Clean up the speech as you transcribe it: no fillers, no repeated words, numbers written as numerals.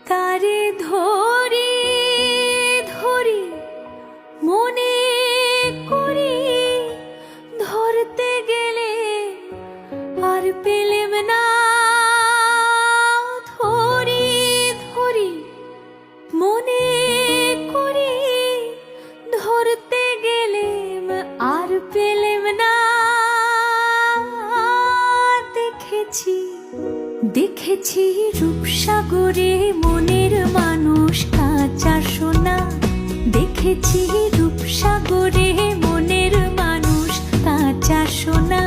তারে ধরি ধরি মনে করি, ধরতে গেলে আর পেলেম না। ধরি ধরি মনে করি, ধরতে গেলেম আর পেলেম না। দেখেছি দেখেছি রূপসাগরে মনের মানুষ কাঁচা সোনা। দেখেছি রূপসাগরে মনের মানুষ কাঁচা সোনা।